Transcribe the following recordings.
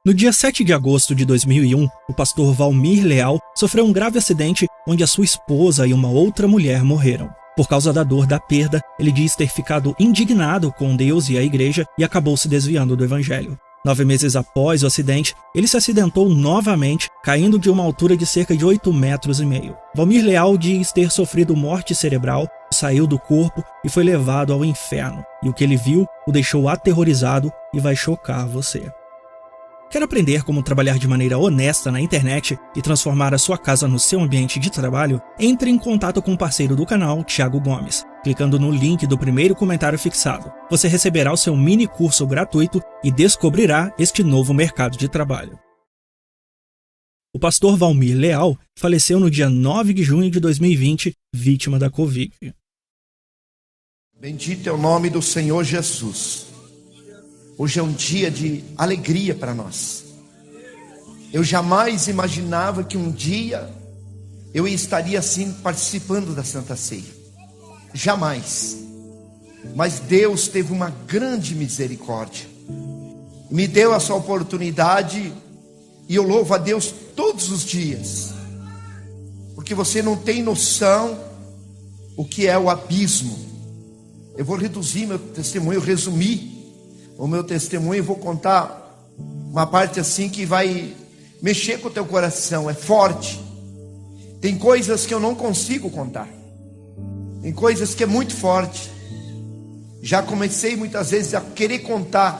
No dia 7 de agosto de 2001, o pastor Valmir Leal sofreu um grave acidente onde a sua esposa e uma outra mulher morreram. Por causa da dor da perda, ele diz ter ficado indignado com Deus e a igreja e acabou se desviando do evangelho. 9 meses após o acidente, ele se acidentou novamente, caindo de uma altura de cerca de 8,5 metros. Valmir Leal diz ter sofrido morte cerebral, saiu do corpo e foi levado ao inferno. E o que ele viu o deixou aterrorizado e vai chocar você. Quer aprender como trabalhar de maneira honesta na internet e transformar a sua casa no seu ambiente de trabalho? Entre em contato com o parceiro do canal, Thiago Gomes. Clicando no link do primeiro comentário fixado, você receberá o seu mini curso gratuito e descobrirá este novo mercado de trabalho. O pastor Valmir Leal faleceu no dia 9 de junho de 2020, vítima da Covid. Bendito é o nome do Senhor Jesus. Hoje é um dia de alegria para nós. Eu jamais imaginava que um dia eu estaria assim participando da Santa Ceia. Jamais. Mas Deus teve uma grande misericórdia. Me deu essa oportunidade e eu louvo a Deus todos os dias. Porque você não tem noção o que é o abismo. Eu vou reduzir meu testemunho, resumir o meu testemunho, vou contar uma parte assim que vai mexer com o teu coração, é forte. Tem coisas que eu não consigo contar. Tem coisas que é muito forte. Já comecei muitas vezes a querer contar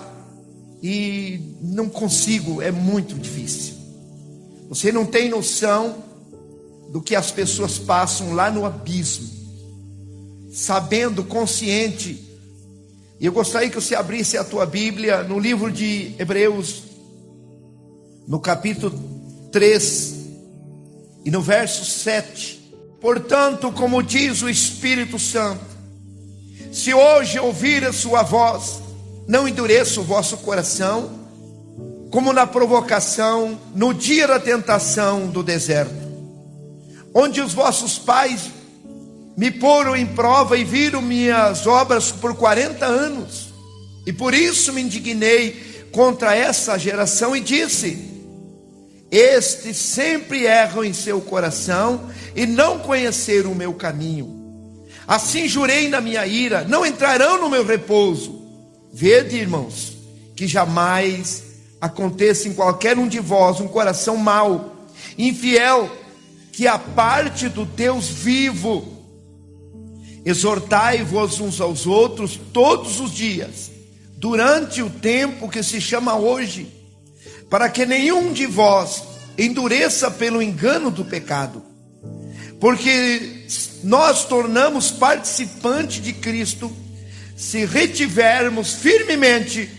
e não consigo, é muito difícil. Você não tem noção do que as pessoas passam lá no abismo, sabendo, consciente. E eu gostaria que você abrisse a tua Bíblia no livro de Hebreus, no capítulo 3 e no verso 7. Portanto, como diz o Espírito Santo, se hoje ouvir a sua voz, não endureça o vosso coração, como na provocação, no dia da tentação do deserto, onde os vossos pais me poram em prova e viram minhas obras por 40 anos. E por isso me indignei contra essa geração e disse: estes sempre erram em seu coração e não conheceram o meu caminho. Assim jurei na minha ira, não entrarão no meu repouso. Vede, irmãos, que jamais aconteça em qualquer um de vós um coração mau, infiel, que a parte do Deus vivo. Exortai-vos uns aos outros todos os dias, durante o tempo que se chama hoje, para que nenhum de vós endureça pelo engano do pecado, porque nós tornamos participante de Cristo, se retivermos firmemente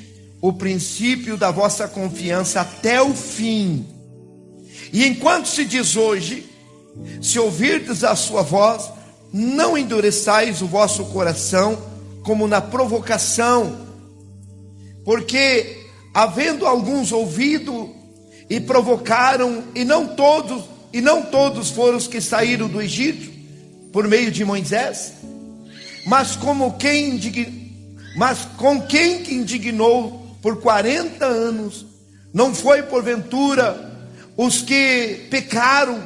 o princípio da vossa confiança até o fim. E enquanto se diz hoje, se ouvirdes a sua voz, não endureçais o vosso coração como na provocação, porque havendo alguns ouvido e provocaram, e não todos foram os que saíram do Egito por meio de Moisés, mas com quem que indignou por 40 anos, não foi porventura os que pecaram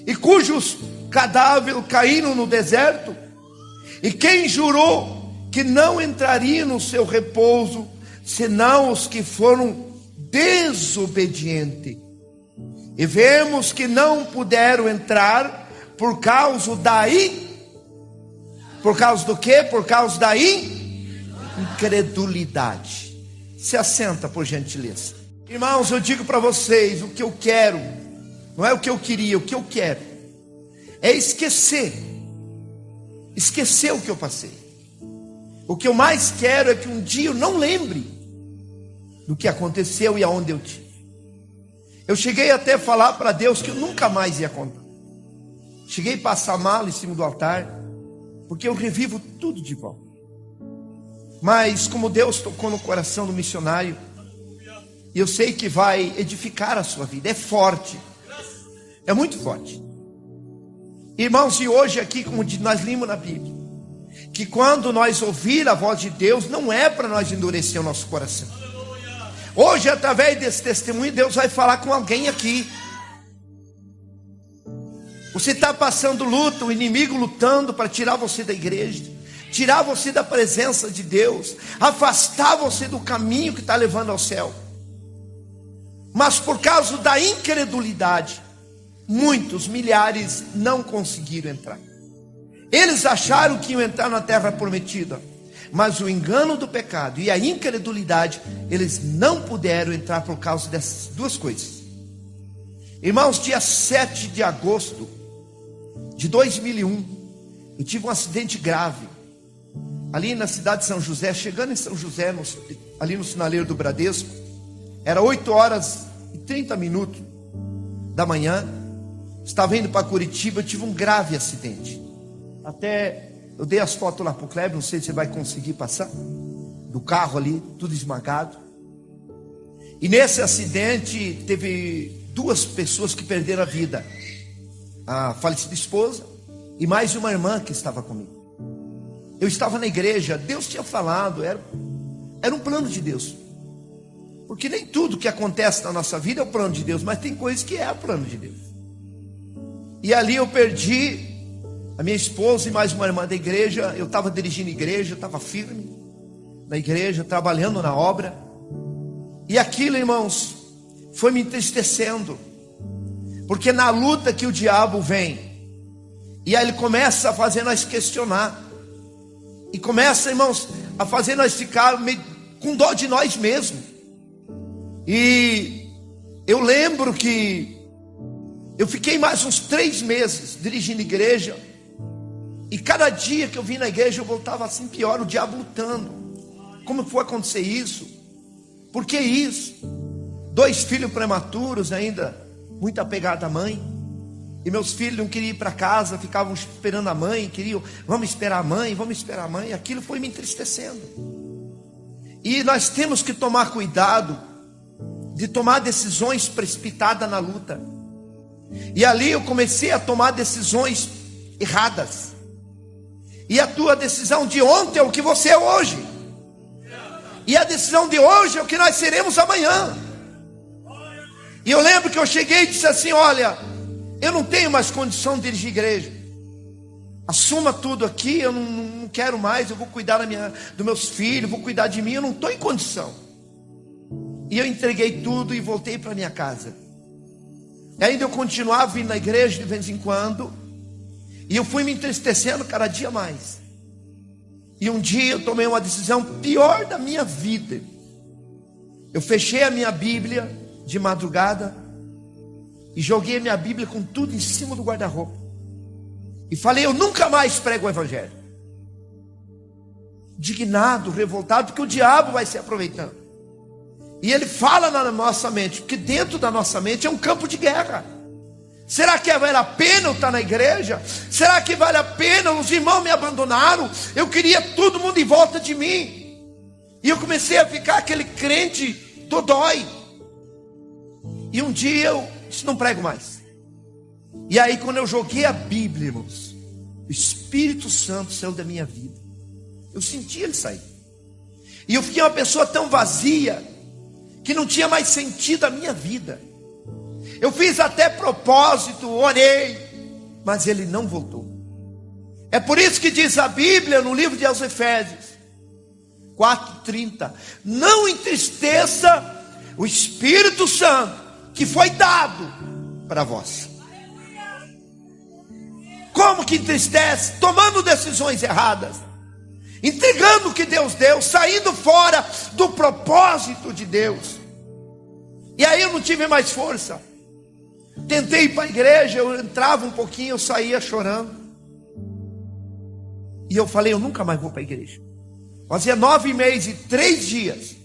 e cujos cadáveres caíram no deserto? E quem jurou que não entraria no seu repouso, senão os que foram desobedientes? E vemos que não puderam entrar por causa do quê? Por causa da incredulidade. Se assenta, por gentileza. Irmãos, eu digo para vocês, o que eu quero, não é o que eu queria, o que eu quero é esquecer o que eu passei. O que eu mais quero é que um dia eu não lembre do que aconteceu e aonde eu tive. Eu cheguei até a falar para Deus que eu nunca mais ia contar. Cheguei a passar mal em cima do altar, porque eu revivo tudo de volta. Mas como Deus tocou no coração do missionário, e eu sei que vai edificar a sua vida, é forte, é muito forte. Irmãos, e hoje aqui, como nós lemos na Bíblia, que quando nós ouvir a voz de Deus, não é para nós endurecer o nosso coração. Hoje, através desse testemunho, Deus vai falar com alguém aqui. Você está passando luta, o inimigo lutando para tirar você da igreja, tirar você da presença de Deus, afastar você do caminho que está levando ao céu. Mas por causa da incredulidade, muitos, milhares, não conseguiram entrar. Eles acharam que iam entrar na terra prometida, mas o engano do pecado e a incredulidade, eles não puderam entrar por causa dessas duas coisas. Irmãos, dia 7 de agosto de 2001, eu tive um acidente grave, ali na cidade de São José. Chegando em São José, ali no sinaleiro do Bradesco, era 8h30 da manhã, estava indo para Curitiba. Eu tive um grave acidente. Até eu dei as fotos lá para o Kleber, não sei se você vai conseguir passar, do carro ali, tudo esmagado. E nesse acidente teve 2 pessoas que perderam a vida, a falecida esposa e mais uma irmã que estava comigo. Eu estava na igreja, Deus tinha falado, era um plano de Deus, porque nem tudo que acontece na nossa vida é o plano de Deus, mas tem coisas que é o plano de Deus. E ali eu perdi a minha esposa e mais uma irmã da igreja. Eu estava dirigindo a igreja, estava firme na igreja, trabalhando na obra, e aquilo, irmãos, foi me entristecendo, porque na luta que o diabo vem, e aí ele começa a fazer nós questionar, e começa, irmãos, a fazer nós ficar meio com dó de nós mesmos. E eu lembro que eu fiquei mais uns 3 meses dirigindo igreja, e cada dia que eu vim na igreja eu voltava assim pior, o diabo lutando. Como foi acontecer isso? Por que isso? 2 filhos prematuros ainda, muito apegado à mãe, e meus filhos não queriam ir para casa, ficavam esperando a mãe, queriam, vamos esperar a mãe, vamos esperar a mãe. Aquilo foi me entristecendo. E nós temos que tomar cuidado de tomar decisões precipitadas na luta. E ali eu comecei a tomar decisões erradas. E a tua decisão de ontem é o que você é hoje, e a decisão de hoje é o que nós seremos amanhã. E eu lembro que eu cheguei e disse assim: olha, eu não tenho mais condição de dirigir igreja, assuma tudo aqui, eu não quero mais, eu vou cuidar dos meus filhos, vou cuidar de mim, eu não estou em condição. E eu entreguei tudo e voltei para minha casa. E ainda eu continuava vindo na igreja de vez em quando, e eu fui me entristecendo cada dia mais. E um dia eu tomei uma decisão pior da minha vida. Eu fechei a minha Bíblia de madrugada e joguei a minha Bíblia com tudo em cima do guarda-roupa, e falei: eu nunca mais prego o evangelho. Indignado, revoltado, porque o diabo vai se aproveitando. E ele fala na nossa mente, porque dentro da nossa mente é um campo de guerra. Será que vale a pena eu estar na igreja? Será que vale a pena? Os irmãos me abandonaram, eu queria todo mundo em volta de mim. E eu comecei a ficar aquele crente dodói. E um dia eu disse: não prego mais. E aí, quando eu joguei a Bíblia, irmãos, o Espírito Santo saiu da minha vida. Eu senti ele sair. E eu fiquei uma pessoa tão vazia, que não tinha mais sentido a minha vida. Eu fiz até propósito, orei, mas ele não voltou. É por isso que diz a Bíblia no livro de Efésios 4:30: não entristeça o Espírito Santo que foi dado para vós. Como que entristece? Tomando decisões erradas, entregando o que Deus deu, saindo fora do propósito de Deus. E aí eu não tive mais força. Tentei ir para a igreja, eu entrava um pouquinho, eu saía chorando. E eu falei: eu nunca mais vou para a igreja. Fazia 9 meses e 3 dias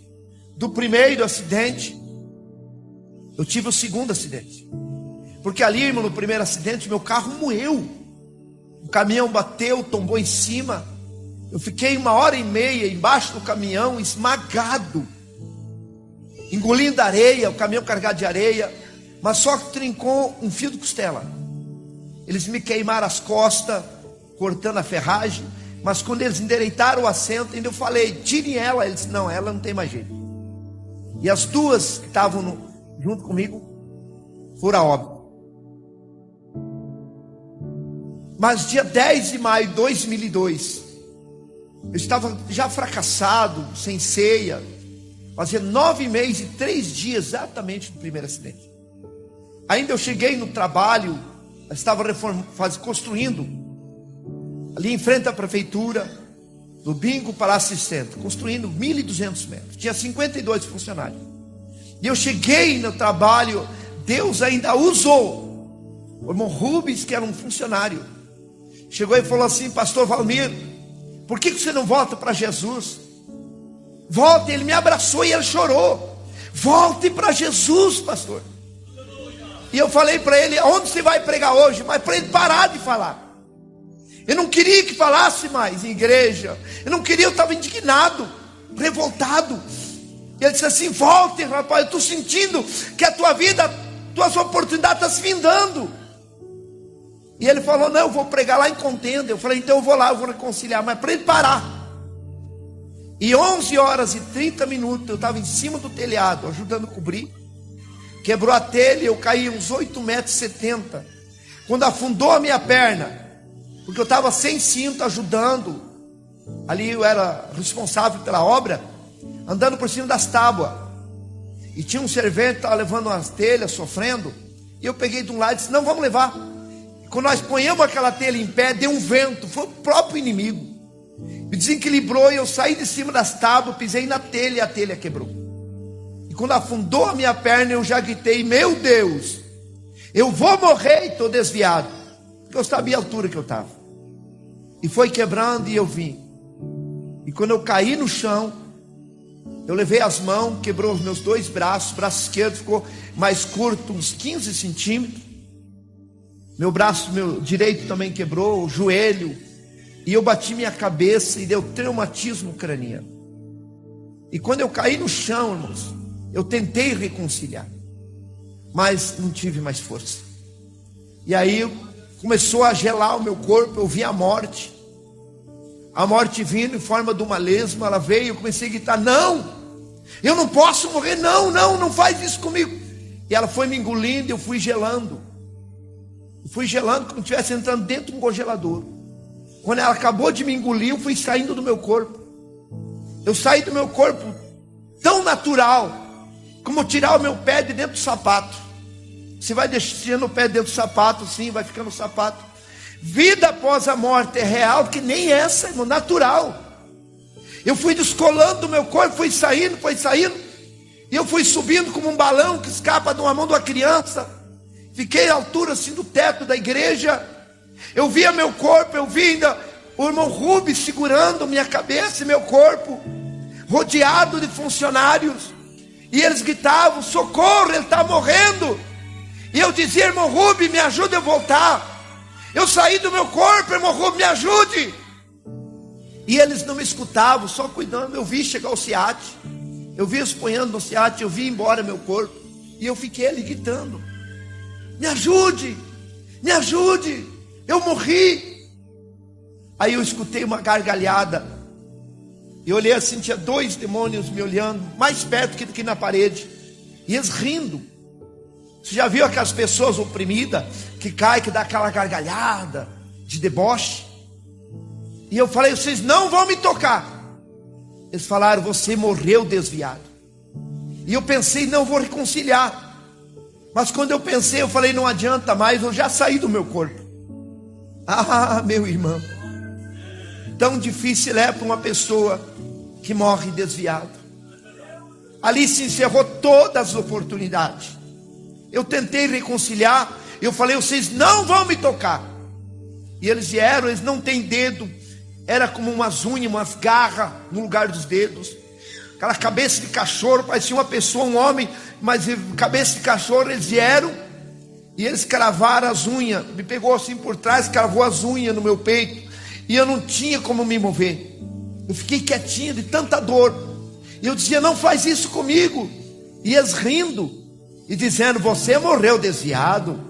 do primeiro acidente. Eu tive o segundo acidente, porque ali, irmão, no primeiro acidente, meu carro moeu. O caminhão bateu, tombou em cima. Eu fiquei 1h30 embaixo do caminhão, esmagado, engolindo areia, o caminhão carregado de areia, mas só que trincou um fio de costela. Eles me queimaram as costas, cortando a ferragem, mas quando eles endireitaram o assento, ainda eu falei: tirem ela. Eles: não, ela não tem mais jeito. E as duas que estavam junto comigo foram a óbito. Mas dia 10 de maio de 2002, eu estava já fracassado, sem ceia. Fazia 9 meses e 3 dias exatamente do primeiro acidente. Ainda eu cheguei no trabalho, estava construindo, ali em frente à prefeitura, do Bingo Palácio Centro, construindo 1.200 metros. Tinha 52 funcionários. E eu cheguei no trabalho, Deus ainda usou o irmão Rubens, que era um funcionário. Chegou e falou assim: pastor Valmir, por que você não volta para Jesus? Volta. Ele me abraçou e ele chorou. Volte para Jesus, pastor. E eu falei para ele: onde você vai pregar hoje? Mas para ele parar de falar. Eu não queria que falasse mais em igreja. Eu estava indignado, revoltado. E ele disse assim: volte, rapaz, eu estou sentindo que a tua vida, tuas oportunidades estão se findando. E ele falou: não, eu vou pregar lá em Contenda. Eu falei: então eu vou lá, eu vou reconciliar. Mas para ele parar. E 11 horas e 30 minutos eu estava em cima do telhado, ajudando a cobrir. Quebrou a telha, eu caí uns 8,70 metros. Quando afundou a minha perna, porque eu estava sem cinto, ajudando. Ali eu era responsável pela obra, andando por cima das tábuas. E tinha um servente que estava levando umas telhas, sofrendo. E eu peguei de um lado e disse: não, vamos levar. E quando nós ponhamos aquela telha em pé, deu um vento, foi o próprio inimigo. Me desequilibrou e eu saí de cima das tábuas, pisei na telha e a telha quebrou. E quando afundou a minha perna, eu já gritei: meu Deus, eu vou morrer, e estou desviado. Porque eu sabia a altura que eu estava. E foi quebrando e eu vim. E quando eu caí no chão, eu levei as mãos, quebrou os meus 2 braços. O braço esquerdo ficou mais curto, uns 15 centímetros. Meu braço, meu direito também quebrou, o joelho. E eu bati minha cabeça e deu traumatismo craniano. E quando eu caí no chão, irmãos, eu tentei reconciliar, mas não tive mais força. E aí começou a gelar o meu corpo, eu vi a morte. A morte vindo em forma de uma lesma, ela veio, eu comecei a gritar: não, eu não posso morrer, não faz isso comigo. E ela foi me engolindo, eu fui gelando. Eu fui gelando como se estivesse entrando dentro de um congelador. Quando ela acabou de me engolir, eu fui saindo do meu corpo. Eu saí do meu corpo tão natural, como tirar o meu pé de dentro do sapato. Você vai deixando o pé dentro do sapato, sim, vai ficando o sapato. Vida após a morte é real, que nem essa, irmão, natural. Eu fui descolando do meu corpo, foi saindo. E eu fui subindo como um balão que escapa de uma mão de uma criança. Fiquei à altura assim do teto da igreja. Eu via meu corpo, eu vi ainda o irmão Rubens segurando minha cabeça e meu corpo, rodeado de funcionários. E eles gritavam: socorro, ele está morrendo. E eu dizia: irmão Rubens, me ajuda a voltar. Eu saí do meu corpo, irmão Rubens, me ajude. E eles não me escutavam, só cuidando. Eu vi chegar o SEAT, eu vi esponhando no SEAT, eu vi embora meu corpo. E eu fiquei ali gritando: me ajude, me ajude, eu morri. Aí eu escutei uma gargalhada. E olhei assim, tinha 2 demônios me olhando, mais perto que na parede. E eles rindo. Você já viu aquelas pessoas oprimidas, que cai, que dá aquela gargalhada de deboche? E eu falei: vocês não vão me tocar. Eles falaram: você morreu desviado. E eu pensei: não vou reconciliar. Mas quando eu pensei, eu falei: não adianta mais, eu já saí do meu corpo. Ah, meu irmão, tão difícil é para uma pessoa que morre desviado. Ali se encerrou todas as oportunidades. Eu tentei reconciliar, eu falei: vocês não vão me tocar. E eles vieram, eles não têm dedo, era como umas unhas, umas garras no lugar dos dedos. Aquela cabeça de cachorro, parecia uma pessoa, um homem, mas cabeça de cachorro. Eles vieram e eles cravaram as unhas, me pegou assim por trás, cravou as unhas no meu peito. E eu não tinha como me mover. Eu fiquei quietinho de tanta dor. E eu dizia: não faz isso comigo. E eles rindo e dizendo: você morreu desviado,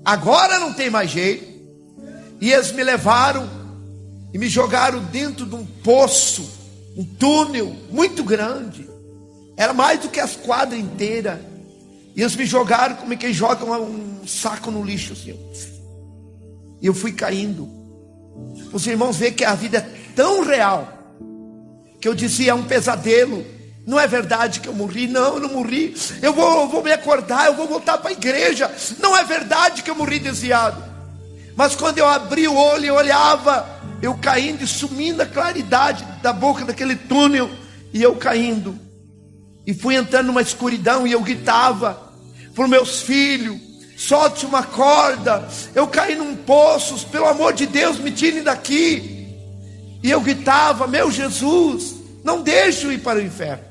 agora não tem mais jeito. E eles me levaram e me jogaram dentro de um poço, um túnel muito grande. Era mais do que as quadras inteiras. E eles me jogaram como quem joga um saco no lixo, assim. E eu fui caindo. Os irmãos veem que a vida é tão real, que eu dizia, é um pesadelo. Não é verdade que eu morri. Não, eu não morri. Eu vou me acordar, eu vou voltar para a igreja. Não é verdade que eu morri desviado. Mas quando eu abri o olho e olhava, eu caindo e sumindo a claridade da boca daquele túnel, e eu caindo. E fui entrando numa escuridão, e eu gritava para os meus filhos: solte uma corda. Eu caí num poço, pelo amor de Deus, me tirem daqui. E eu gritava: meu Jesus, não deixe eu ir para o inferno.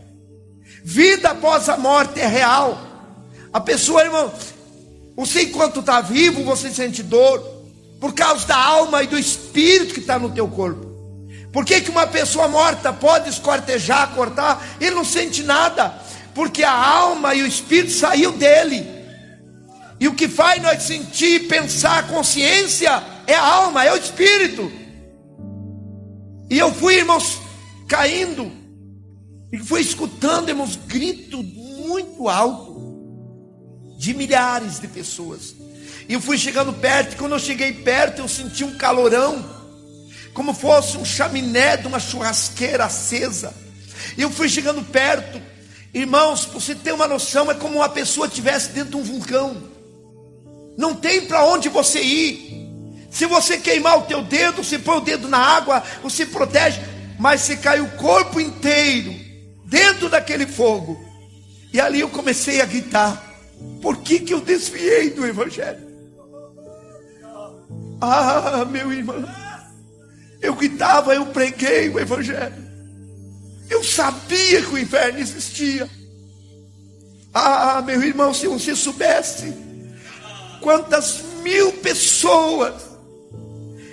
Vida após a morte é real. A pessoa, irmão, você enquanto está vivo, você sente dor por causa da alma e do espírito que está no teu corpo. Por que uma pessoa morta pode esquartejar, cortar? Ele não sente nada, porque a alma e o espírito saiu dele. E o que faz nós sentir, pensar, a consciência é a alma, é o espírito. E eu fui, irmãos, caindo, e fui escutando, irmãos, gritos muito altos de milhares de pessoas. E eu fui chegando perto, e quando eu cheguei perto, eu senti um calorão, como fosse um chaminé de uma churrasqueira acesa. E eu fui chegando perto, irmãos, para você ter uma noção, é como uma pessoa estivesse dentro de um vulcão. Não tem para onde você ir. Se você queimar o teu dedo, você põe o dedo na água, você protege, mas você cai o corpo inteiro dentro daquele fogo. E ali eu comecei a gritar: por que eu desviei do evangelho? Ah, meu irmão, eu gritava, eu preguei o evangelho. Eu sabia que o inferno existia. Ah, meu irmão, se você soubesse quantas mil pessoas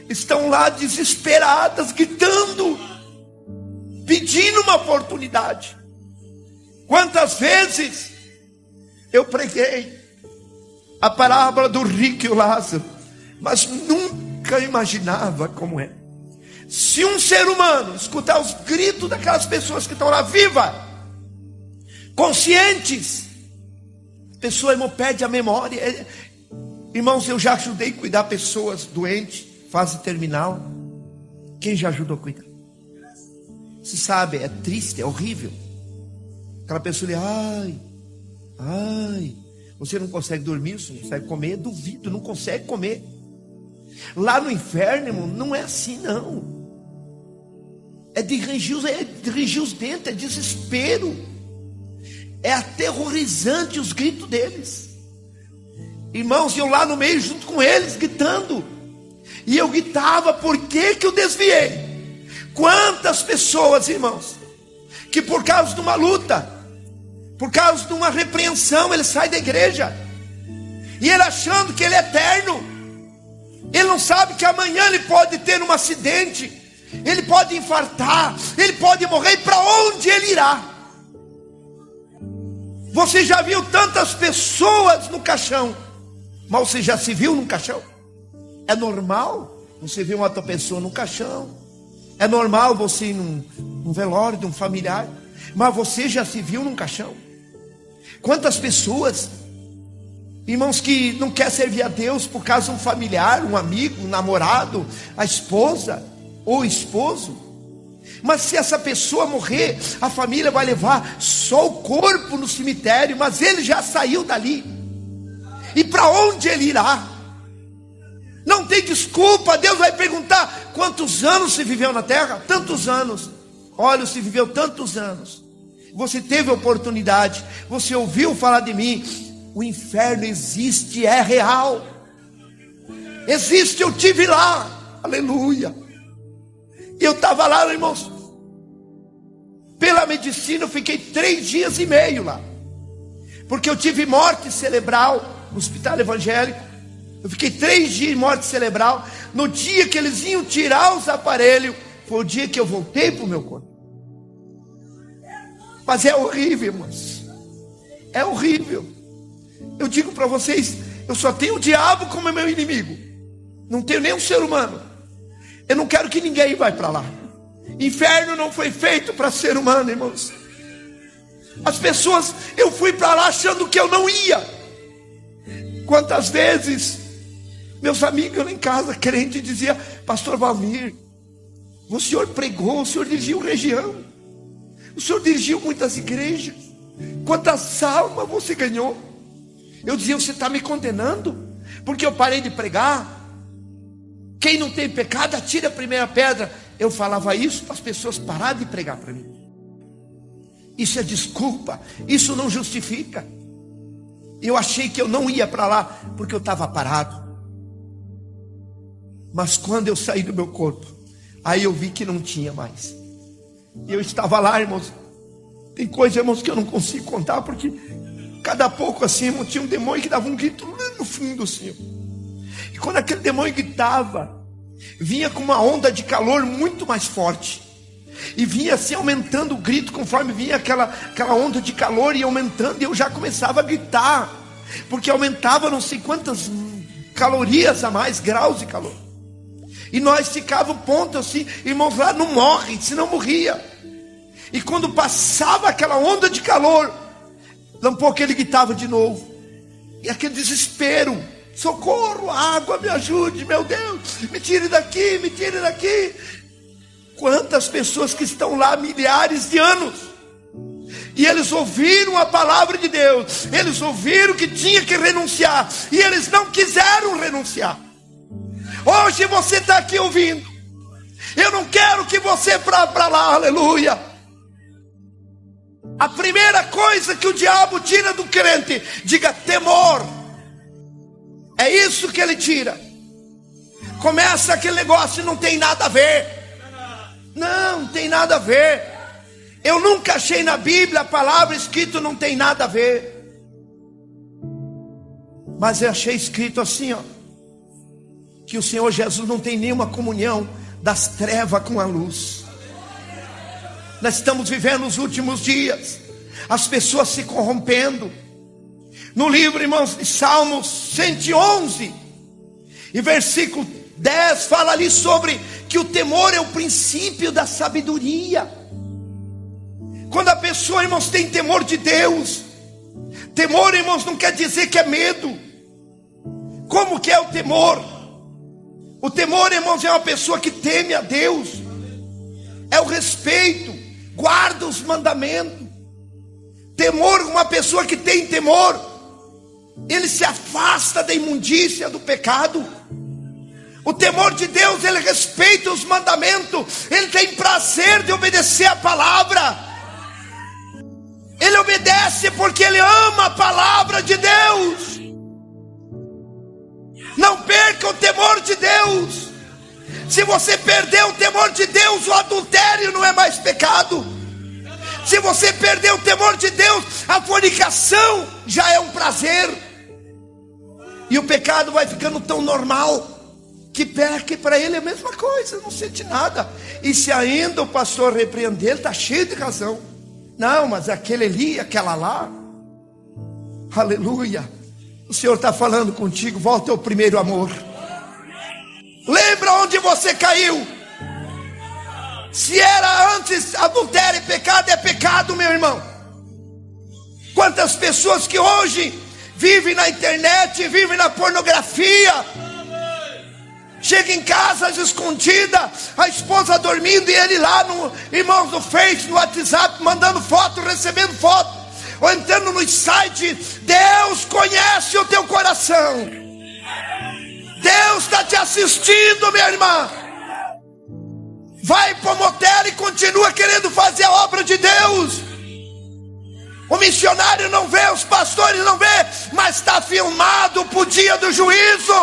estão lá desesperadas, gritando, pedindo uma oportunidade. Quantas vezes eu preguei a parábola do rico e o Lázaro, mas nunca imaginava como é. Se um ser humano escutar os gritos daquelas pessoas que estão lá vivas, conscientes, a pessoa, irmão, perde a memória. Irmãos, eu já ajudei a cuidar pessoas doentes, fase terminal. Quem já ajudou a cuidar? Você sabe, é triste, é horrível. Aquela pessoa ali, ai, você não consegue dormir, você não consegue comer, duvido, não consegue comer. Lá no inferno, irmão, não é assim não. É de rangir os dentes, é desespero. É aterrorizante os gritos deles. Irmãos, eu lá no meio junto com eles, gritando. E eu gritava, por que eu desviei? Quantas pessoas, irmãos, que por causa de uma luta, por causa de uma repreensão, ele sai da igreja, e ele achando que ele é eterno, ele não sabe que amanhã ele pode ter um acidente, ele pode infartar, ele pode morrer, e para onde ele irá? Você já viu tantas pessoas no caixão, mas você já se viu num caixão? É normal você ver uma outra pessoa no caixão, é normal você ir num velório de um familiar, mas você já se viu num caixão? Quantas pessoas, irmãos, que não quer servir a Deus por causa de um familiar, um amigo, um namorado, a esposa ou o esposo. Mas se essa pessoa morrer, a família vai levar só o corpo no cemitério, mas ele já saiu dali. E para onde ele irá? Não tem desculpa. Deus vai perguntar: quantos anos você viveu na terra? Tantos anos. Olha, você viveu tantos anos, você teve oportunidade, você ouviu falar de mim. O inferno existe, é real. Existe, eu tive lá. Aleluia. E eu estava lá, irmãos. Pela medicina eu fiquei 3 dias e meio lá, porque eu tive morte cerebral no hospital evangélico. Eu fiquei 3 dias em morte cerebral. No dia que eles iam tirar os aparelhos, foi o dia que eu voltei para o meu corpo. Mas é horrível, irmãos. É horrível. Eu digo para vocês, eu só tenho o diabo como meu inimigo. Não tenho nenhum ser humano. Eu não quero que ninguém vá para lá. Inferno não foi feito para ser humano, irmãos. As pessoas, eu fui para lá achando que eu não ia. Quantas vezes meus amigos lá em casa, crente, diziam: pastor Valmir, o senhor pregou, o senhor dirigiu região, o senhor dirigiu muitas igrejas, quantas almas você ganhou? Eu dizia: você está me condenando porque eu parei de pregar? Quem não tem pecado, atire a primeira pedra. Eu falava isso para as pessoas pararem de pregar para mim. Isso é desculpa, isso não justifica. Eu achei que eu não ia para lá porque eu estava parado. Mas quando eu saí do meu corpo, aí eu vi que não tinha mais. E eu estava lá, irmãos. Tem coisas, irmãos, que eu não consigo contar, porque cada pouco assim, irmão, tinha um demônio que dava um grito lá no fundo assim. E quando aquele demônio gritava, vinha com uma onda de calor muito mais forte. E vinha assim aumentando o grito conforme vinha aquela onda de calor e aumentando. E eu já começava a gritar, porque aumentava não sei quantas calorias a mais, graus de calor. E nós ficávamos ponto assim, irmãos, lá não morre, senão morria. E quando passava aquela onda de calor, um pouco ele gritava de novo. E aquele desespero: socorro, água, me ajude, meu Deus, me tire daqui, me tire daqui. Quantas pessoas que estão lá há milhares de anos, e eles ouviram a palavra de Deus, eles ouviram que tinha que renunciar, e eles não quiseram renunciar. Hoje você está aqui ouvindo, eu não quero que você vá para lá, aleluia. A primeira coisa que o diabo tira do crente, diga: temor. É isso que ele tira. Começa aquele negócio, não tem nada a ver. Não tem nada a ver. Eu nunca achei na Bíblia a palavra escrito não tem nada a ver. Mas eu achei escrito assim, ó, que o Senhor Jesus não tem nenhuma comunhão das trevas com a luz. Nós estamos vivendo os últimos dias, as pessoas se corrompendo. No livro, irmãos, de Salmos 111 e versículo 10 fala ali sobre que o temor é o princípio da sabedoria. Quando a pessoa, irmãos, tem temor de Deus, temor, irmãos, não quer dizer que é medo. Como que é o temor? O temor, irmãos, é uma pessoa que teme a Deus, é o respeito, guarda os mandamentos. Temor, uma pessoa que tem temor, ele se afasta da imundícia do pecado. O temor de Deus, ele respeita os mandamentos, ele tem prazer de obedecer a palavra. Ele obedece porque ele ama a palavra de Deus. Não perca o temor de Deus. Se você perder o temor de Deus, o adultério não é mais pecado. Se você perder o temor de Deus, a fornicação já é um prazer. E o pecado vai ficando tão normal que para ele é a mesma coisa, não sente nada. E se ainda o pastor repreender, ele está cheio de razão. Não, mas aquele ali, aquela lá, aleluia. O Senhor está falando contigo, volta ao primeiro amor. Lembra onde você caiu. Se era antes adultério e pecado, é pecado, meu irmão. Quantas pessoas que hoje vivem na internet, vivem na pornografia. Chega em casa às escondidas, a esposa dormindo e ele lá no, irmãos, no Face, no WhatsApp, mandando foto, recebendo foto, ou entrando nos sites. Deus conhece o teu coração. Deus está te assistindo, minha irmã. Vai para o motel e continua querendo fazer a obra de Deus. O missionário não vê, os pastores não vê, mas está filmado para o dia do juízo.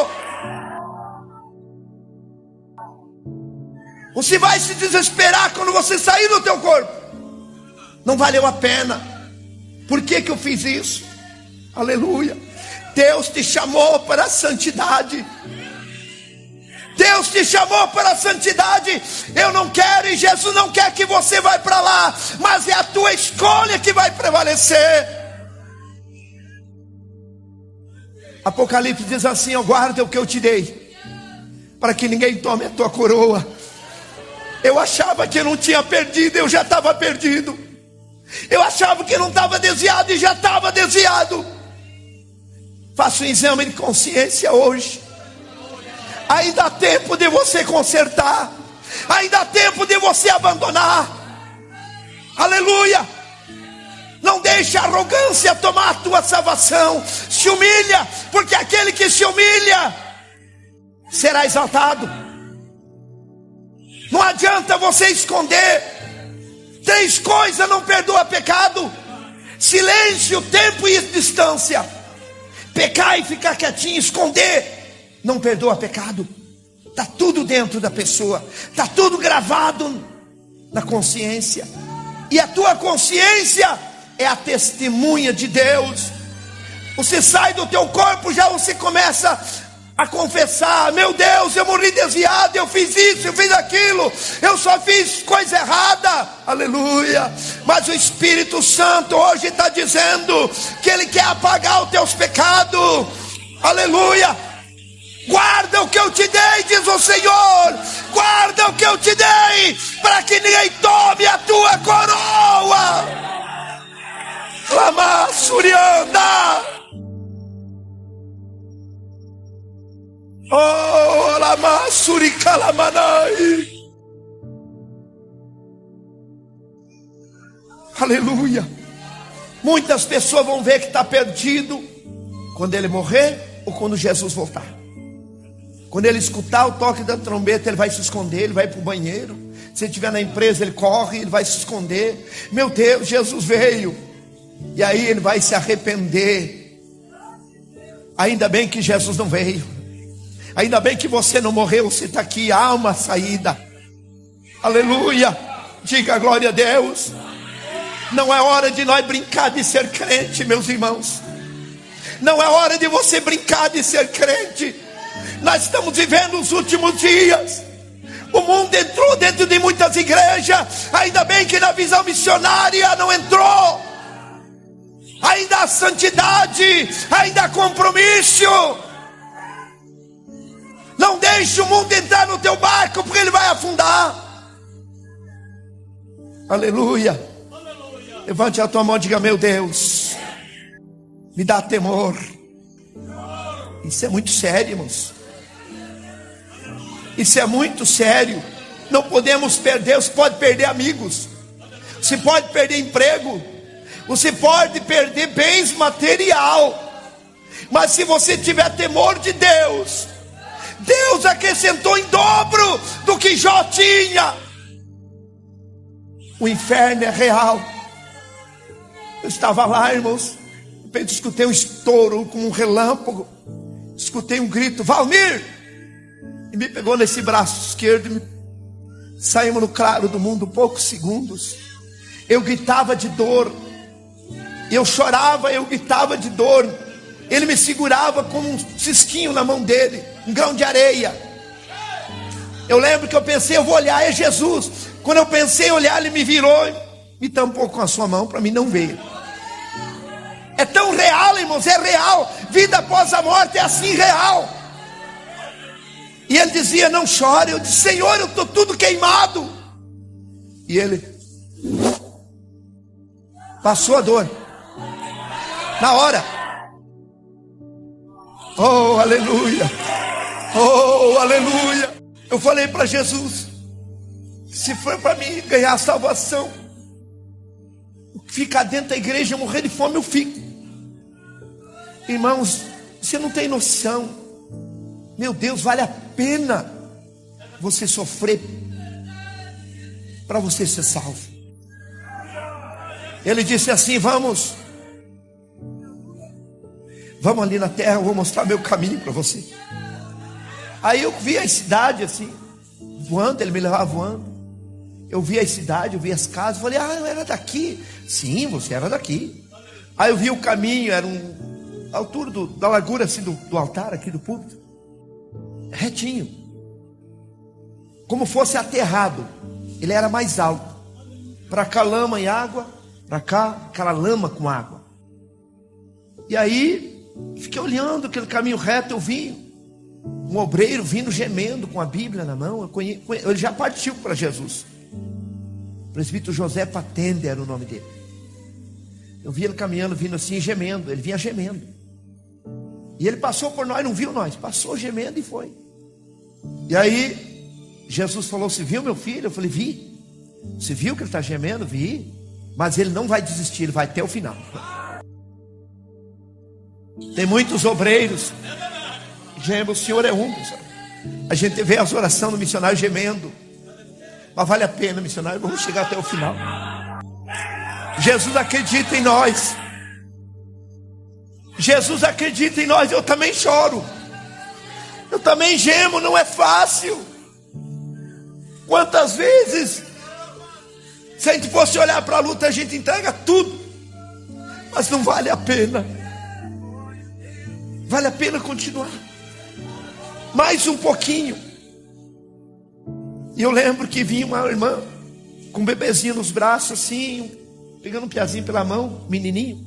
Você vai se desesperar quando você sair do teu corpo. Não valeu a pena. Por que eu fiz isso? Aleluia. Deus te chamou para a santidade. Deus te chamou para a santidade. Eu não quero, e Jesus não quer que você vá para lá, mas é a tua escolha que vai prevalecer. Apocalipse diz assim: ó, guarda o que eu te dei, para que ninguém tome a tua coroa. Eu achava que eu não tinha perdido, eu já estava perdido. Eu achava que não estava desviado e já estava desviado. Faça um exame de consciência hoje. Ainda há tempo de você consertar. Ainda há tempo de você abandonar. Aleluia. Não deixe a arrogância tomar a tua salvação. Se humilha, porque aquele que se humilha será exaltado. Não adianta você esconder. 3 coisas não perdoa pecado: silêncio, tempo e distância. Pecar e ficar quietinho, esconder, não perdoa pecado. Está tudo dentro da pessoa, está tudo gravado na consciência. E a tua consciência é a testemunha de Deus. Você sai do teu corpo, já você começa a confessar: meu Deus, eu morri desviado, eu fiz isso, eu fiz aquilo, eu só fiz coisa errada. Aleluia. Mas o Espírito Santo hoje está dizendo que Ele quer apagar os teus pecados. Aleluia. Guarda o que eu te dei, diz o Senhor. Guarda o que eu te dei, para que ninguém tome a tua coroa. Lama Surianda. Oh, Lama Suricalamanai. Aleluia. Muitas pessoas vão ver que está perdido quando ele morrer ou quando Jesus voltar. Quando ele escutar o toque da trombeta, ele vai se esconder, ele vai para o banheiro. Se ele estiver na empresa, ele corre, ele vai se esconder. Meu Deus, Jesus veio. E aí ele vai se arrepender. Ainda bem que Jesus não veio. Ainda bem que você não morreu, você está aqui, há uma saída. Aleluia. Diga glória a Deus. Não é hora de nós brincar de ser crente, meus irmãos. Não é hora de você brincar de ser crente. Nós estamos vivendo os últimos dias. O mundo entrou dentro de muitas igrejas. Ainda bem que na visão missionária não entrou. Ainda há santidade, ainda há compromisso. Não deixe o mundo entrar no teu barco, porque ele vai afundar. Aleluia. Levante a tua mão e diga: meu Deus, me dá temor. Isso é muito sério, irmãos. Isso é muito sério. Não podemos perder. Você pode perder amigos, você pode perder emprego, você pode perder bens material, mas se você tiver temor de Deus, Deus acrescentou em dobro do que Jó tinha. O inferno é real. Eu estava lá, irmãos, de repente escutei um estouro como um relâmpago. Escutei um grito: Valmir! E me pegou nesse braço esquerdo. Saímos no claro do mundo poucos segundos. Eu gritava de dor. Eu chorava, eu gritava de dor. Ele me segurava como um cisquinho na mão dele, um grão de areia. Eu lembro que eu pensei: eu vou olhar, é Jesus. Quando eu pensei em olhar, ele me virou, me tampou com a sua mão para mim não ver. É tão real, irmãos, é real. Vida após a morte é assim real. E ele dizia: não chore. Eu disse: Senhor, eu estou tudo queimado. E ele passou a dor na hora. Oh, aleluia. Oh, aleluia. Eu falei para Jesus: se for para mim ganhar a salvação, ficar dentro da igreja, morrer de fome, eu fico. Irmãos, você não tem noção. Meu Deus, vale a pena você sofrer para você ser salvo. Ele disse assim: vamos ali na terra, eu vou mostrar meu caminho para você. Aí eu vi a cidade assim, voando, ele me levava voando. Eu vi a cidade, eu vi as casas, falei: ah, eu era daqui. Sim, você era daqui. Aí eu vi o caminho, era a altura da largura assim do altar aqui do púlpito, retinho, como fosse aterrado. Ele era mais alto. Para cá lama e água, para cá aquela lama com água. E aí fiquei olhando aquele caminho reto. Eu vi um obreiro vindo gemendo com a Bíblia na mão. Ele já partiu para Jesus. O presbítero José Patende era o nome dele. Eu vi ele caminhando, vindo assim, gemendo. Ele vinha gemendo. E ele passou por nós, não viu nós. Passou gemendo e foi. E aí, Jesus falou: você viu meu filho? Eu falei: vi. Você viu que ele está gemendo? Vi. Mas ele não vai desistir, ele vai até o final. Tem muitos obreiros. O Senhor é um. A gente vê as orações do missionário gemendo. Mas vale a pena, missionário. Vamos chegar até o final. Jesus acredita em nós. Jesus acredita em nós. Eu também choro. Eu também gemo. Não é fácil. Quantas vezes, se a gente fosse olhar para a luta, a gente entrega tudo. Mas não vale a pena. Vale a pena continuar. Mais um pouquinho. E eu lembro que vinha uma irmã com um bebezinho nos braços assim, pegando um piazinho pela mão, menininho,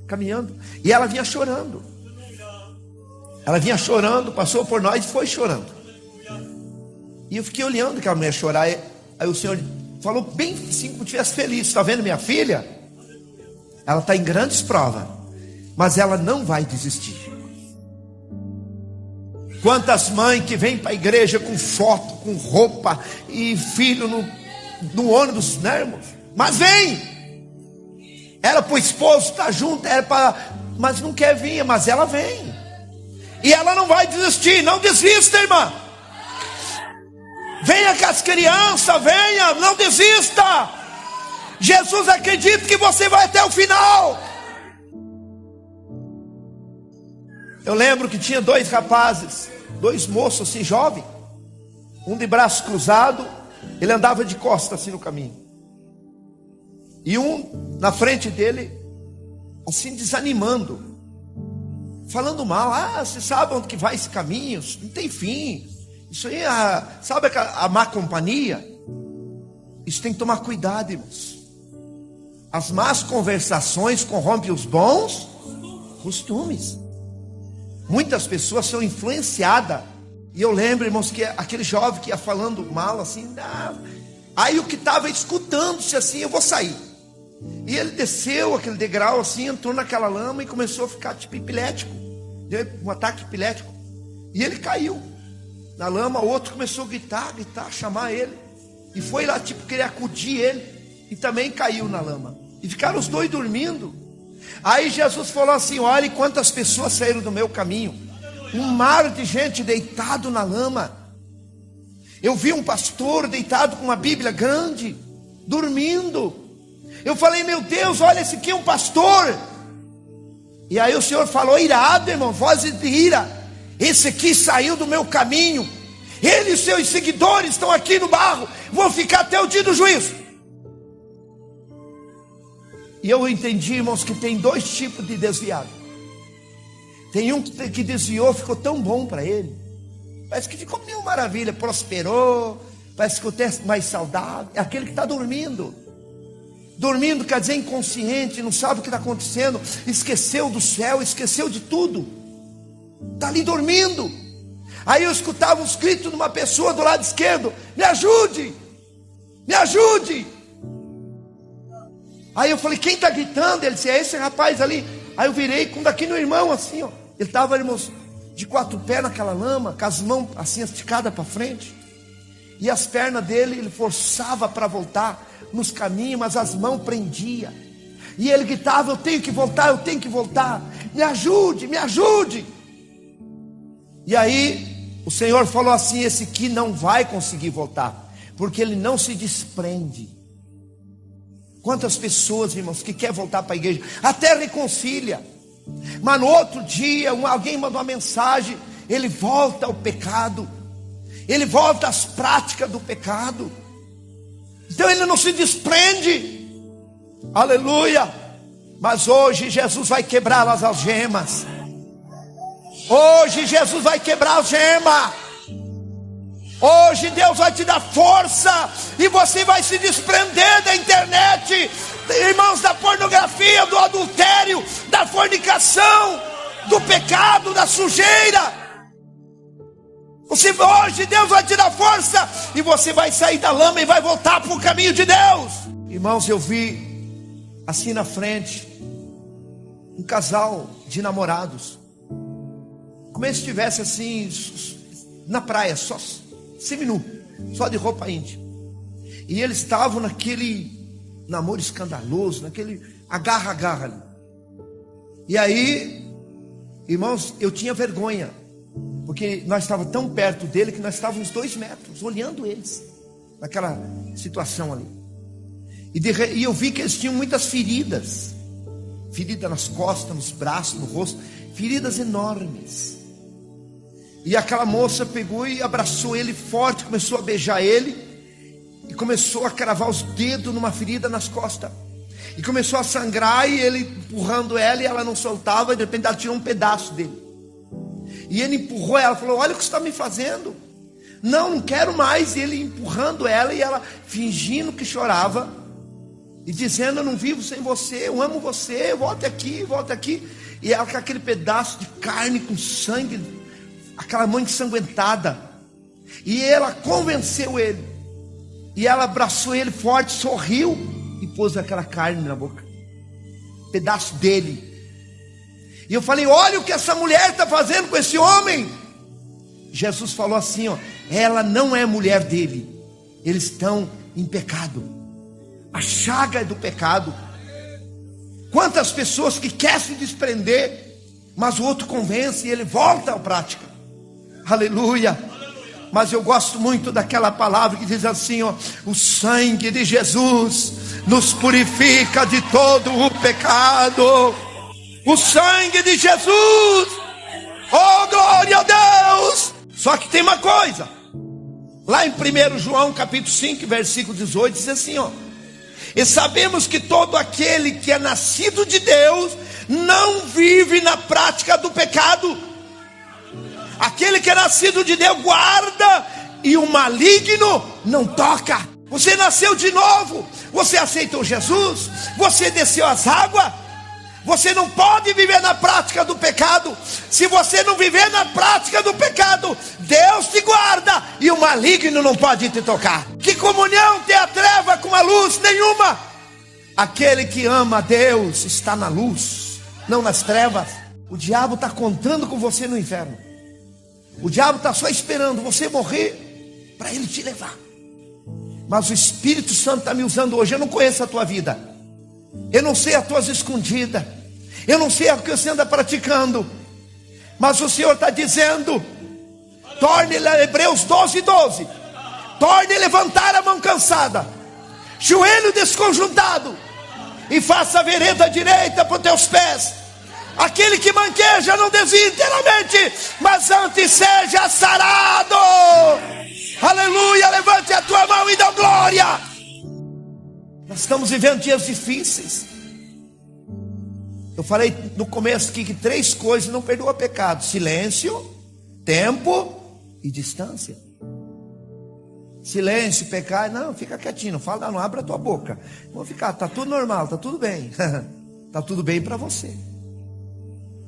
caminhando. E ela vinha chorando. Ela vinha chorando, passou por nós e foi chorando. E eu fiquei olhando que ela não ia chorar. Aí o Senhor falou bem assim, como se estivesse feliz: está vendo minha filha? Ela está em grandes provas, mas ela não vai desistir. Quantas mães que vêm para a igreja com foto, com roupa e filho no ônibus, né, irmãos? Mas vem! Era para o esposo estar junto, mas não quer vir, mas ela vem. E ela não vai desistir. Não desista, irmã. Venha com as crianças, venha, não desista. Jesus acredita que você vai até o final. Eu lembro que tinha dois rapazes, dois moços assim, jovens, um de braço cruzado, ele andava de costas assim no caminho, e um na frente dele, assim desanimando, falando mal: você sabe onde que vai esse caminho? Não tem fim. Isso aí, sabe a má companhia? Isso tem que tomar cuidado, irmãos. As más conversações corrompem os bons costumes. Muitas pessoas são influenciadas. E eu lembro, irmãos, que aquele jovem que ia falando mal assim, aí o que estava escutando-se assim: eu vou sair. E ele desceu aquele degrau assim, entrou naquela lama e começou a ficar tipo epilético. Deu um ataque epilético. E ele caiu na lama. O outro começou a gritar, chamar ele. E foi lá tipo querer acudir ele. E também caiu na lama. E ficaram os dois dormindo. Aí Jesus falou assim: olha quantas pessoas saíram do meu caminho. Um mar de gente deitado na lama. Eu vi um pastor deitado com uma Bíblia grande, dormindo. Eu falei: meu Deus, olha, esse aqui é um pastor. E aí o Senhor falou: irado, irmão, voz de ira. Esse aqui saiu do meu caminho. Ele e seus seguidores estão aqui no barro, vão ficar até o dia do juízo. E eu entendi, irmãos, que tem dois tipos de desviado. Tem um que desviou, ficou tão bom para ele. Parece que ficou mil maravilha, prosperou. Parece que ficou mais saudável. É aquele que está dormindo. Dormindo quer dizer inconsciente, não sabe o que está acontecendo. Esqueceu do céu, esqueceu de tudo. Está ali dormindo. Aí eu escutava os gritos de uma pessoa do lado esquerdo: me ajude, me ajude. Aí eu falei: quem está gritando? Ele disse: é esse rapaz ali. Aí eu virei com daqui no irmão assim, ó. Ele estava, irmãos, de quatro pés naquela lama, com as mãos assim esticadas para frente. E as pernas dele, ele forçava para voltar nos caminhos, mas as mãos prendia. E ele gritava: eu tenho que voltar, eu tenho que voltar. Me ajude, me ajude. E aí o Senhor falou assim: esse aqui não vai conseguir voltar, porque ele não se desprende. Quantas pessoas, irmãos, que quer voltar para a igreja, até reconcilia, mas no outro dia alguém mandou uma mensagem, ele volta ao pecado, ele volta às práticas do pecado. Então ele não se desprende. Aleluia. Mas hoje Jesus vai quebrar as algemas. Hoje Jesus vai quebrar a algema. Hoje Deus vai te dar força e você vai se desprender da internet, irmãos, da pornografia, do adultério, da fornicação, do pecado, da sujeira. Hoje Deus vai te dar força e você vai sair da lama e vai voltar para o caminho de Deus. Irmãos, eu vi assim na frente um casal de namorados, como se estivesse assim, na praia, só seminu, só de roupa íntima. E eles estavam naquele namoro escandaloso, naquele agarra-agarra ali. E aí, irmãos, eu tinha vergonha, porque nós estávamos tão perto dele que nós estávamos 2 metros, olhando eles, naquela situação ali. E eu vi que eles tinham muitas feridas, ferida nas costas, nos braços, no rosto, feridas enormes. E aquela moça pegou e abraçou ele forte, começou a beijar ele, e começou a cravar os dedos numa ferida nas costas, e começou a sangrar, e ele empurrando ela, e ela não soltava, e de repente ela tirou um pedaço dele, e ele empurrou ela, falou: olha o que você está me fazendo, não quero mais. E ele empurrando ela, e ela fingindo que chorava, e dizendo: eu não vivo sem você, eu amo você, volte aqui, volte aqui. E ela com aquele pedaço de carne com sangue, aquela mão ensanguentada, e ela convenceu ele, e ela abraçou ele forte, sorriu, e pôs aquela carne na boca, pedaço dele. E eu falei: olha o que essa mulher está fazendo com esse homem. Jesus falou assim: ó, ela não é mulher dele, eles estão em pecado, a chaga é do pecado. Quantas pessoas que querem se desprender, mas o outro convence e ele volta à prática. Aleluia. Mas eu gosto muito daquela palavra que diz assim, ó: o sangue de Jesus nos purifica de todo o pecado. O sangue de Jesus, oh glória a Deus. Só que tem uma coisa, lá em 1 João capítulo 5 versículo 18 diz assim, ó: e sabemos que todo aquele que é nascido de Deus não vive na prática do pecado. Aquele que é nascido de Deus guarda, e o maligno não toca. Você nasceu de novo, você aceitou Jesus, você desceu as águas. Você não pode viver na prática do pecado. Se você não viver na prática do pecado, Deus te guarda e o maligno não pode te tocar. Que comunhão tem a treva com a luz? Nenhuma. Aquele que ama a Deus está na luz, não nas trevas. O diabo está contando com você no inferno. O diabo está só esperando você morrer para ele te levar. Mas o Espírito Santo está me usando hoje. Eu não conheço a tua vida, eu não sei as tuas escondidas, eu não sei o que você anda praticando, mas o Senhor está dizendo: torne, Hebreus 12:12, torne levantar a mão cansada, joelho desconjuntado, e faça a vereda direita para os teus pés. Aquele que manqueja não desvie inteiramente, mas antes seja sarado. Aleluia, levante a tua mão e dá glória. Nós estamos vivendo dias difíceis. Eu falei no começo aqui que 3 coisas não perdoam pecado: silêncio, tempo e distância. Silêncio, pecar, não, fica quietinho, não fala, não abre a tua boca. Vamos ficar, tá tudo normal, tá tudo bem. Tá tudo bem para você,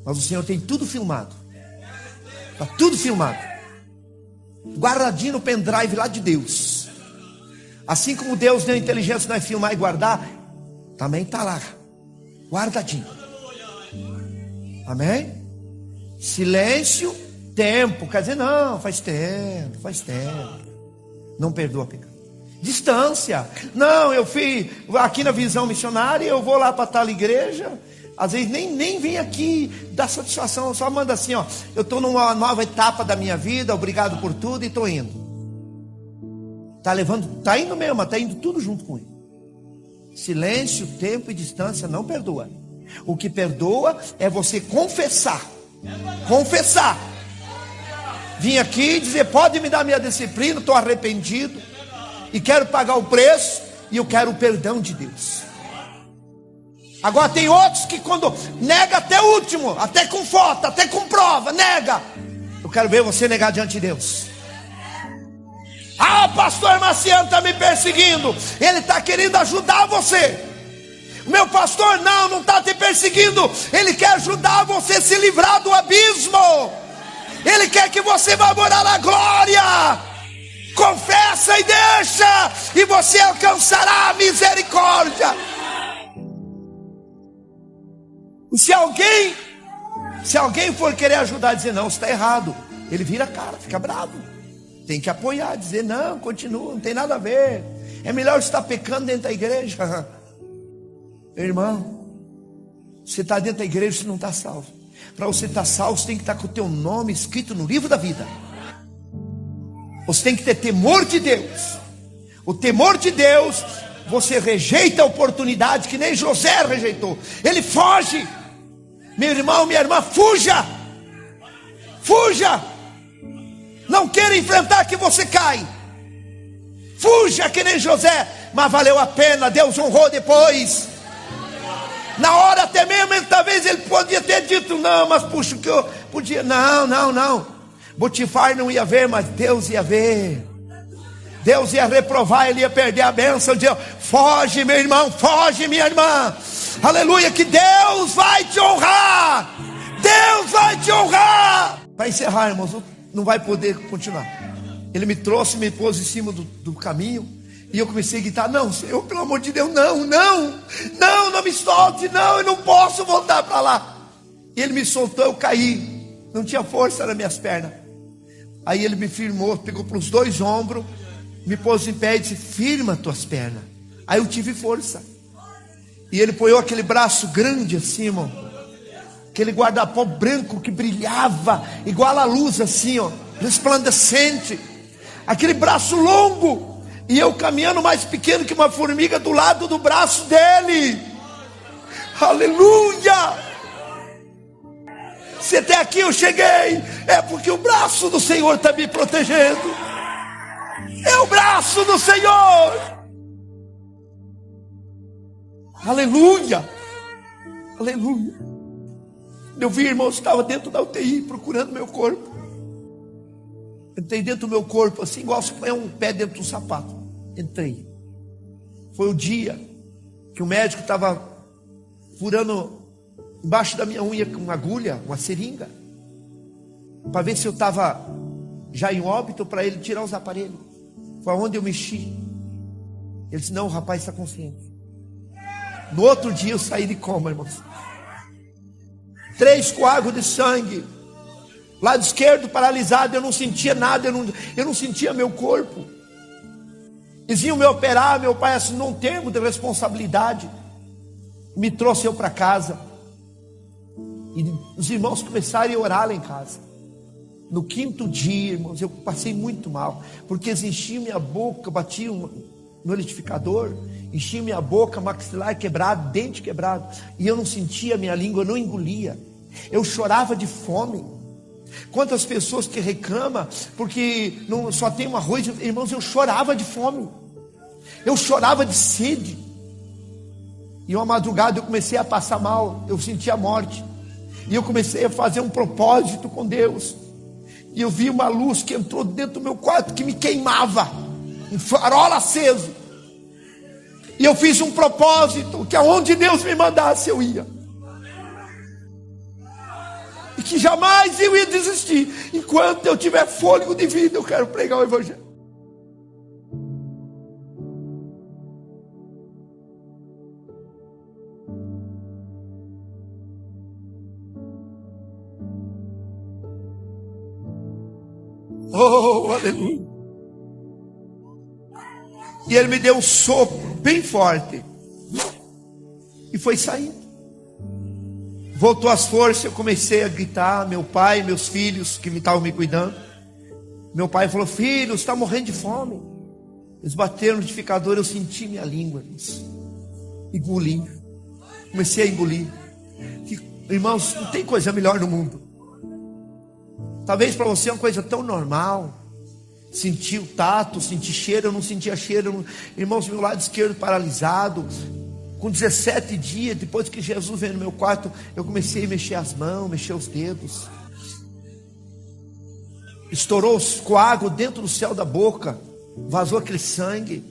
mas o Senhor tem tudo filmado. Tá tudo filmado, guardadinho no pendrive lá de Deus. Assim como Deus deu inteligência para nós filmar e guardar, também está lá, guardadinho. Amém? Silêncio, tempo, quer dizer, não, faz tempo. Não perdoa pecado. Distância, não, eu fui aqui na Visão Missionária, eu vou lá para tal igreja, às vezes nem vem aqui dar satisfação, só manda assim, ó: eu estou numa nova etapa da minha vida, obrigado por tudo e estou indo. Está indo mesmo, mas está indo tudo junto com ele. Silêncio, tempo e distância não perdoa. O que perdoa é você confessar. Vim aqui e dizer: pode me dar minha disciplina, estou arrependido e quero pagar o preço, e eu quero o perdão de Deus. Agora tem outros que quando nega até o último, até com foto, até com prova, nega. Eu quero ver você negar diante de Deus. Ah, pastor Marciano está me perseguindo. Ele está querendo ajudar você. Meu pastor não está te perseguindo. Ele quer ajudar você a se livrar do abismo. Ele quer que você vá morar na glória. Confessa e deixa, e você alcançará a misericórdia. O se alguém for querer ajudar, dizer não, você está errado, ele vira a cara, fica bravo. Tem que apoiar, dizer não, continua, não tem nada a ver. É melhor você estar pecando dentro da igreja. Meu irmão, você está dentro da igreja, você não está salvo. Para você estar salvo, você tem que estar com o teu nome escrito no livro da vida. Você tem que ter temor de Deus. O temor de Deus, você rejeita a oportunidade que nem José rejeitou. Ele foge. Meu irmão, minha irmã, fuja. Fuja. Não queira enfrentar que você cai. Fuja que nem José. Mas valeu a pena, Deus honrou depois. Na hora até mesmo, talvez ele podia ter dito não, mas puxa, que eu podia. Não. Potifar não ia ver, mas Deus ia ver. Deus ia reprovar, ele ia perder a bênção. Dizia, foge meu irmão, foge minha irmã. Aleluia, que Deus vai te honrar. Deus vai te honrar. Para encerrar, irmãos, não vai poder continuar. Ele me trouxe, me pôs em cima do caminho. E eu comecei a gritar, não, Senhor, pelo amor de Deus, não me solte, não, eu não posso voltar para lá. E ele me soltou, eu caí. Não tinha força nas minhas pernas. Aí ele me firmou, pegou pelos dois ombros, me pôs em pé e disse, firma tuas pernas. Aí eu tive força. E ele pôs aquele braço grande assim, irmão. Aquele guarda-pó branco que brilhava, igual a luz assim, ó, resplandecente. Aquele braço longo. E eu caminhando mais pequeno que uma formiga do lado do braço dele. Aleluia! Se até aqui eu cheguei, é porque o braço do Senhor está me protegendo. É o braço do Senhor. Aleluia! Aleluia! Eu vi, irmão, estava dentro da UTI procurando meu corpo. Entrei dentro do meu corpo assim, igual se põe um pé dentro do sapato. Entrei. Foi o dia que o médico estava furando embaixo da minha unha com uma agulha, uma seringa, para ver se eu estava já em óbito, para ele tirar os aparelhos. Foi onde eu mexi. Ele disse, não, o rapaz está consciente. No outro dia eu saí de coma, irmãos. 3 coágulos de sangue. Lado esquerdo paralisado, eu não sentia nada, eu não sentia meu corpo. Eles iam me operar, meu pai assinou um termo de responsabilidade. Me trouxe eu para casa. E os irmãos começaram a orar lá em casa. No 5º dia, irmãos, eu passei muito mal. Porque eles enchiam minha boca, batiam no liquidificador, enchiam minha boca, maxilar quebrado, dente quebrado. E eu não sentia a minha língua, eu não engolia. Eu chorava de fome. Quantas pessoas que reclamam porque não, só tem um arroz. Irmãos, eu chorava de fome. Eu chorava de sede. E uma madrugada eu comecei a passar mal. Eu sentia a morte. E eu comecei a fazer um propósito com Deus. E eu vi uma luz que entrou dentro do meu quarto, que me queimava, um farol aceso. E eu fiz um propósito, que aonde Deus me mandasse eu ia. E que jamais eu ia desistir. Enquanto eu tiver fôlego de vida, eu quero pregar o Evangelho. Oh, aleluia. E ele me deu um sopro bem forte. E foi saindo. Voltou as forças, eu comecei a gritar. Meu pai, meus filhos que estavam me cuidando. Meu pai falou, filho, você está morrendo de fome. Eles bateram no liquidificador, eu senti minha língua. Engoli. Comecei a engolir. Irmãos, não tem coisa melhor no mundo. Talvez para você é uma coisa tão normal. Sentir o tato, sentir cheiro. Eu não sentia cheiro. Irmãos, meu lado esquerdo paralisado. Com 17 dias, depois que Jesus veio no meu quarto, eu comecei a mexer as mãos, mexer os dedos. Estourou os coágulos dentro do céu da boca. Vazou aquele sangue.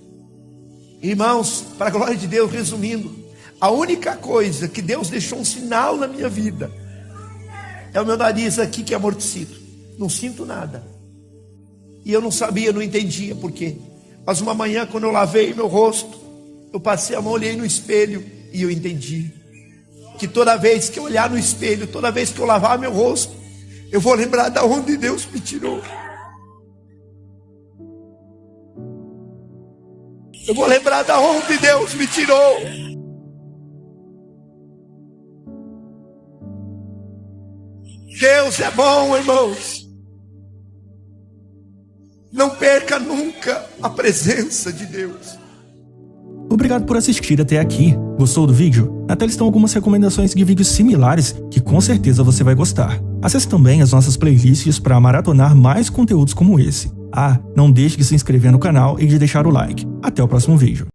Irmãos, para a glória de Deus, resumindo, a única coisa que Deus deixou um sinal na minha vida é o meu nariz aqui que é amortecido. Não sinto nada. E eu não sabia, não entendia por quê. Mas uma manhã, quando eu lavei meu rosto, eu passei a mão, olhei no espelho e eu entendi. que toda vez que eu olhar no espelho, toda vez que eu lavar meu rosto, eu vou lembrar de onde Deus me tirou. Eu vou lembrar de onde Deus me tirou. Deus é bom, irmãos. Não perca nunca a presença de Deus. Obrigado por assistir até aqui. Gostou do vídeo? Na tela estão algumas recomendações de vídeos similares que com certeza você vai gostar. Acesse também as nossas playlists para maratonar mais conteúdos como esse. Não deixe de se inscrever no canal e de deixar o like. Até o próximo vídeo.